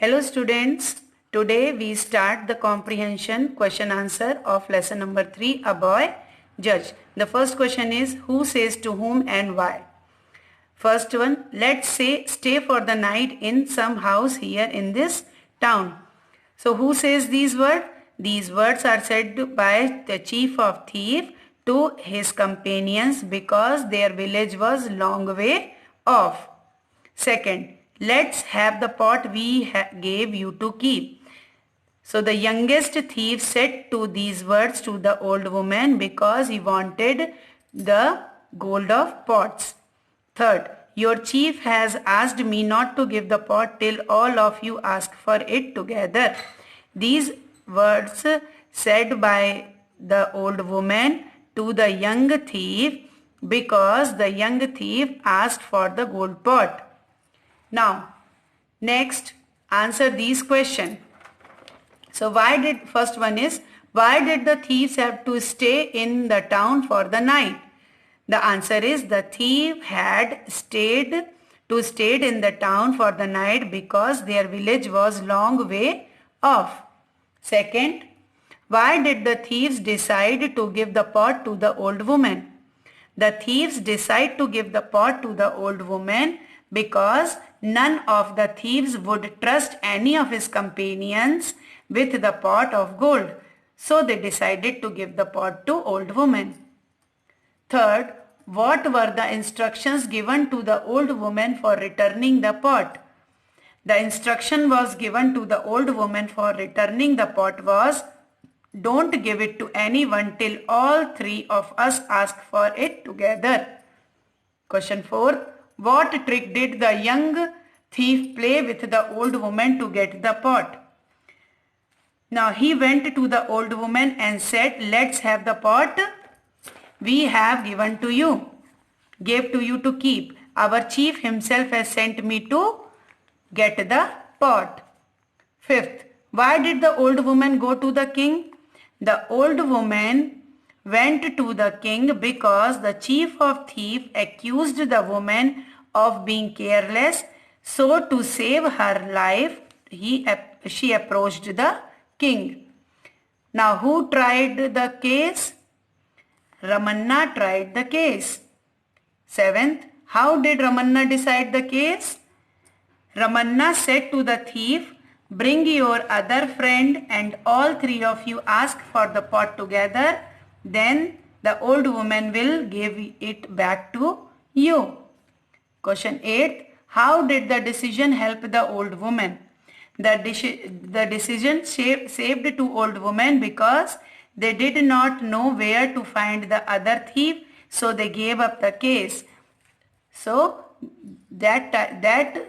Hello students, today we start the comprehension question answer of lesson number 3, A Boy Judge. The first question is, who says to whom and why? First one, let's say stay for the night in some house here in this town. So who says these words? These words are said by the chief of thief to his companions because their village was long way off. Second, let's have the pot we gave you to keep. So the youngest thief said to these words to the old woman because he wanted the gold of pots. Third, your chief has asked me not to give the pot till all of you ask for it together. These words said by the old woman to the young thief because the young thief asked for the gold pot. Now, next, answer these questions. So, first one is, why did the thieves have to stay in the town for the night? The answer is, the thief had stayed in the town for the night because their village was long way off. Second, why did the thieves decide to give the pot to the old woman? The thieves decide to give the pot to the old woman because none of the thieves would trust any of his companions with the pot of gold. So they decided to give the pot to old woman. Third, what were the instructions given to the old woman for returning the pot? The instruction was given to the old woman for returning the pot was, don't give it to anyone till all three of us ask for it together. Question 4. What trick did the young thief play with the old woman to get the pot? Now he went to the old woman and said, let's have the pot we have given to you, gave to you to keep. Our chief himself has sent me to get the pot. Fifth, why did the old woman go to the king? The old woman went to the king because the chief of thieves accused the woman of being careless. So to save her life, she approached the king. Now who tried the case? Ramanna tried the case. Seventh, how did Ramanna decide the case? Ramanna said to the thief, bring your other friend and all three of you ask for the pot together. Then the old woman will give it back to you. Question 8. How did the decision help the old woman? The decision saved two old women because they did not know where to find the other thief, so they gave up the case. So that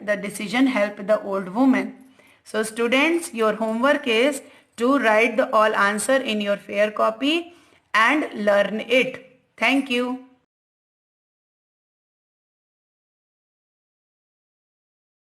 the decision helped the old woman. So students, your homework is to write the all answer in your fair copy and learn it. Thank you.